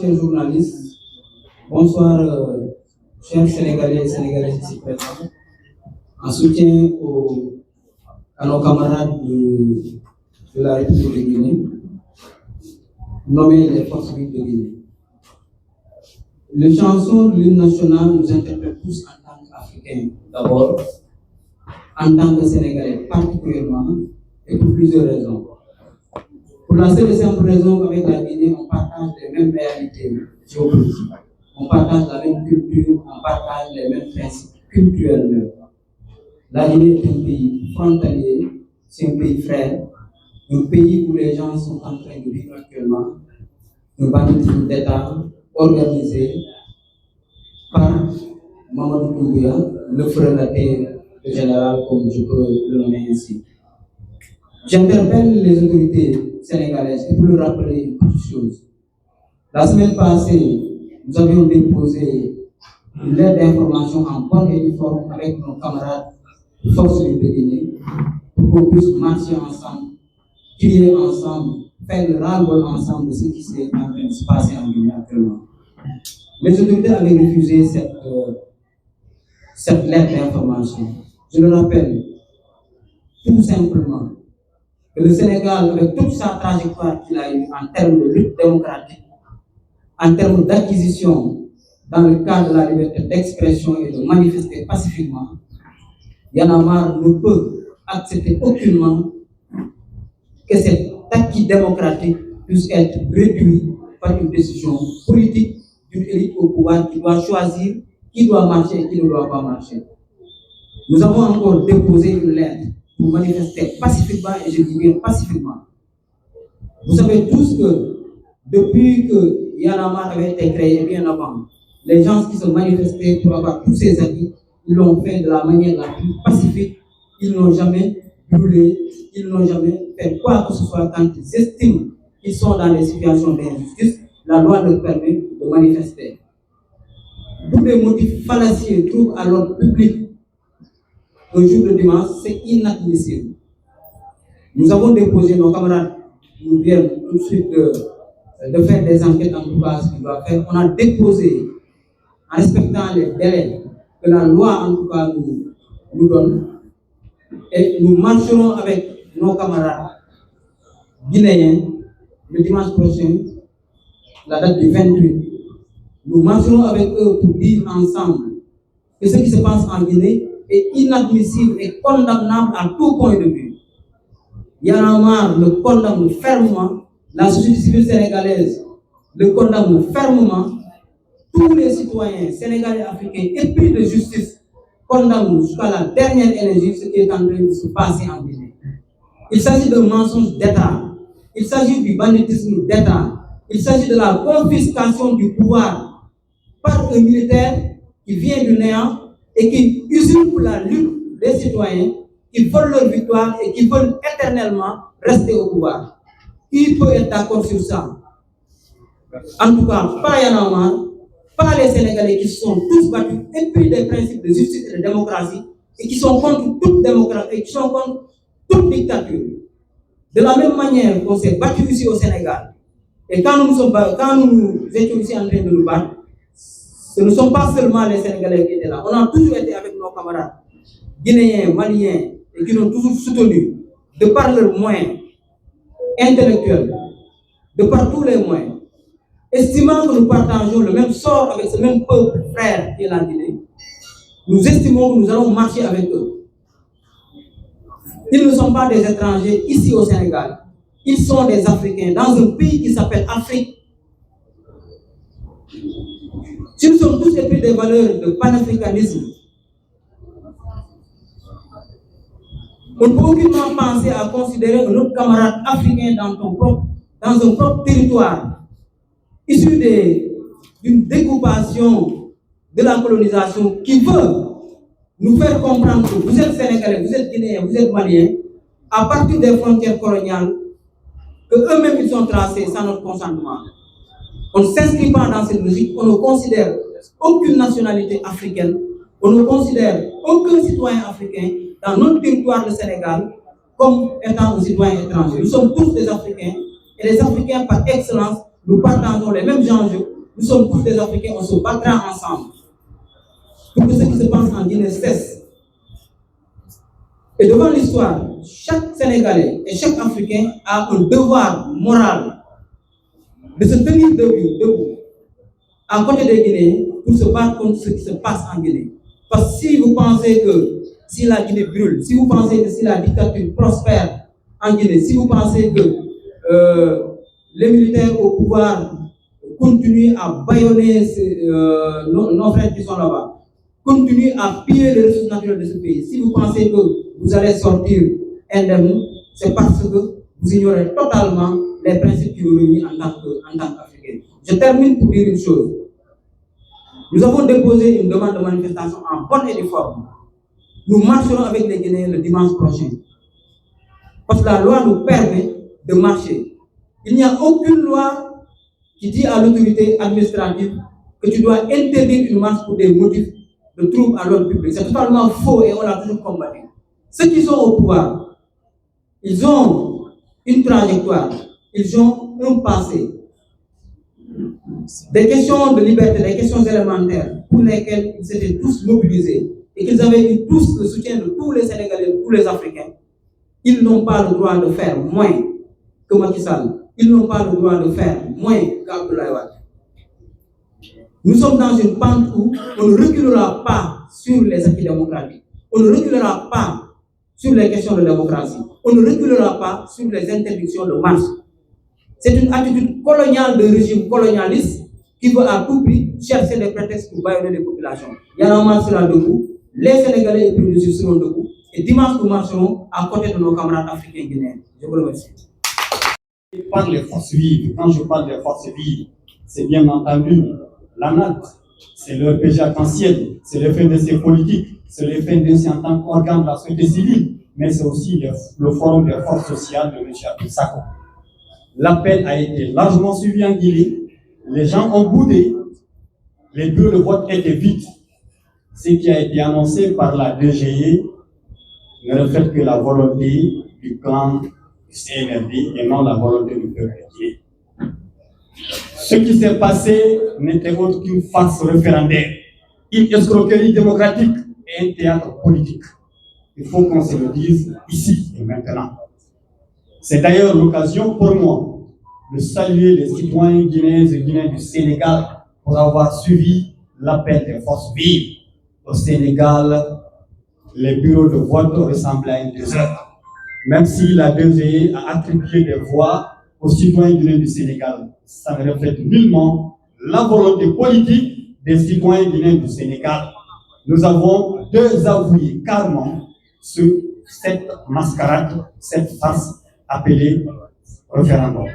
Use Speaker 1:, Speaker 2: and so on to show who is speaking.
Speaker 1: chers journalistes. Bonsoir, chers Sénégalais et Sénégalaises ici présents. En soutien à nos camarades de la République de Guinée, nommés les forces vives de Guinée. Les chansons de l'hymne national nous interpellent tous en tant qu'Africains d'abord, en tant que Sénégalais particulièrement, et pour plusieurs raisons. Pour la seule et simple raison qu'avec la Guinée, on partage les mêmes réalités géopolitiques, on partage la même culture, on partage les mêmes principes culturels même. La Guinée est un pays frontalier, c'est un pays frère, un pays où les gens sont en train de vivre actuellement un banditisme d'État organisé par Mamadou Doumbouya, le frelaté général, comme je peux le nommer ainsi. J'interpelle les autorités sénégalaises pour leur rappeler une petite chose. La semaine passée, nous avions déposé une lettre d'information en bonne et due forme avec nos camarades de Forces Vives de Guinée pour qu'on puisse marcher ensemble, crier ensemble, faire le ras-le-bol ensemble de ce qui s'est en train de se passer en Guinée actuellement. Les autorités avaient refusé cette lettre d'information. Je le rappelle, tout simplement, que le Sénégal, avec toute sa trajectoire qu'il a eue en termes de lutte démocratique, en termes d'acquisition dans le cadre de la liberté d'expression et de manifester pacifiquement, Y'en a marre ne peut accepter aucunement que cet acquis démocratique puisse être réduit par une décision politique d'une élite au pouvoir qui doit choisir qui doit marcher et qui ne doit pas marcher. Nous avons encore déposé une lettre pour manifester pacifiquement, et je dis bien pacifiquement. Vous savez tous que depuis que Y'en a marre avait été créé bien avant, les gens qui se manifestaient pour avoir tous ces acquis, ils l'ont fait de la manière la plus pacifique. Ils n'ont jamais brûlé, ils n'ont jamais fait quoi que ce soit quand ils estiment qu'ils sont dans des situations d'injustice. La loi leur permet de manifester. Tous les motifs fallacieux trouvent à l'ordre public un jour de dimanche, c'est inadmissible. Nous avons déposé, nos camarades nous viennent tout de suite de faire des enquêtes en tout cas ce qu'ils doivent faire. On a déposé, en respectant les délais que la loi en tout cas nous donne, et nous marcherons avec nos camarades guinéens le dimanche prochain, la date du 28. Nous marcherons avec eux pour dire ensemble que ce qui se passe en Guinée est inadmissible et condamnable à tout point de vue. Y'en a marre le condamne fermement, la société civile sénégalaise le condamne fermement, tous les citoyens sénégalais et africains épris de justice condamnent jusqu'à la dernière énergie ce qui est en train de se passer en Guinée. Il s'agit d'un mensonge d'État, il s'agit du banditisme d'État, il s'agit de la confiscation du pouvoir par un militaire qui vient du néant et qui usurpe la lutte des citoyens qui veulent leur victoire et qui veulent éternellement rester au pouvoir. Qui peut être d'accord sur ça? En tout cas, pas Y'en a marre, pas les Sénégalais qui se sont tous battus, épris des principes de justice et de démocratie, et qui sont contre toute démocratie, et qui sont contre toute dictature. De la même manière qu'on s'est battu ici au Sénégal, et quand nous étions ici en train de nous battre, ce ne sont pas seulement les Sénégalais qui étaient là. On a toujours été avec nos camarades guinéens, maliens, et qui nous ont toujours soutenus, de par leurs moyens intellectuels, de par tous les moyens. Estimant que nous partageons le même sort avec ce même peuple frère qui est la Guinée, nous estimons que nous allons marcher avec eux. Ils ne sont pas des étrangers ici au Sénégal. Ils sont des Africains dans un pays qui s'appelle Afrique. Si nous sommes tous épris des valeurs de panafricanisme, on ne peut aucunement penser à considérer un autre camarade africain dans un propre territoire, issu d'une découpation de la colonisation qui veut nous faire comprendre que vous êtes Sénégalais, vous êtes Guinéens, vous êtes Maliens, à partir des frontières coloniales que eux-mêmes ils ont tracées sans notre consentement. On ne s'inscrit pas dans cette logique, on ne considère aucune nationalité africaine, on ne considère aucun citoyen africain dans notre territoire de Sénégal comme étant un citoyen étranger. Nous sommes tous des Africains, et les Africains par excellence nous partageons les mêmes enjeux, nous sommes tous des Africains, on se battra ensemble pour que ce qui se passe en Guinée cesse. Et devant l'histoire, chaque Sénégalais et chaque Africain a un devoir moral de se tenir debout à côté des Guinéens pour se battre contre ce qui se passe en Guinée. Parce que si vous pensez que si la Guinée brûle, si vous pensez que si la dictature prospère en Guinée, si vous pensez que les militaires au pouvoir continuent à bâillonner nos frères qui sont là-bas, continuent à piller les ressources naturelles de ce pays, si vous pensez que vous allez sortir indemne, c'est parce que vous ignorez totalement les principes qui vous réunissent en tant qu'Africains. Je termine pour dire une chose. Nous avons déposé une demande de manifestation en bonne et due forme. Nous marcherons avec les Guinéens le dimanche prochain. Parce que la loi nous permet de marcher. Il n'y a aucune loi qui dit à l'autorité administrative que tu dois interdire une marche pour des motifs de trouble à l'ordre public. C'est totalement faux et on l'a toujours combattu. Ceux qui sont au pouvoir, ils ont une trajectoire, ils ont un passé. Des questions de liberté, des questions élémentaires pour lesquelles ils s'étaient tous mobilisés et qu'ils avaient eu tous le soutien de tous les Sénégalais, de tous les Africains, ils n'ont pas le droit de faire moins que Macky Sall. Ils n'ont pas le droit de faire moins qu'Abdoulaye Wade. Nous sommes dans une pente où on ne reculera pas sur les acquis démocratiques. On ne reculera pas sur les questions de démocratie. On ne reculera pas sur les interdictions de marche. C'est une attitude coloniale de régime colonialiste qui veut à tout prix chercher des prétextes pour bâillonner les populations. Y'en a marre sera debout, les Sénégalais et plus seront debout, et dimanche nous marcherons à côté de nos camarades africains guinéens. Je vous remercie.
Speaker 2: Par les forces vives, quand je parle des forces vives, c'est bien entendu la NAD, c'est le RPG arc-en-ciel, c'est le fait de ces politiques, c'est le fait de en tant qu'organe de la société civile, mais c'est aussi le forum des forces sociales de M. Abdou-Sako. L'appel a été largement suivi en Guinée, les gens ont boudé, les bureaux de vote étaient vides. Ce qui a été annoncé par la DGE ne reflète que la volonté du clan du CNRD et non la volonté du peuple guinéen. Ce qui s'est passé n'était autre qu'une farce référendaire, une escroquerie démocratique et un théâtre politique. Il faut qu'on se le dise ici et maintenant. C'est d'ailleurs l'occasion pour moi de saluer les citoyens guinéens et guinéens du Sénégal pour avoir suivi l'appel des forces vives. Au Sénégal, les bureaux de vote ressemblaient à une désert. Même si la DGE a attribué des voix aux citoyens guinéens du Sénégal, ça ne reflète nullement la volonté politique des citoyens guinéens du Sénégal. Nous avons désavoué carrément cette mascarade, cette farce appelée référendum.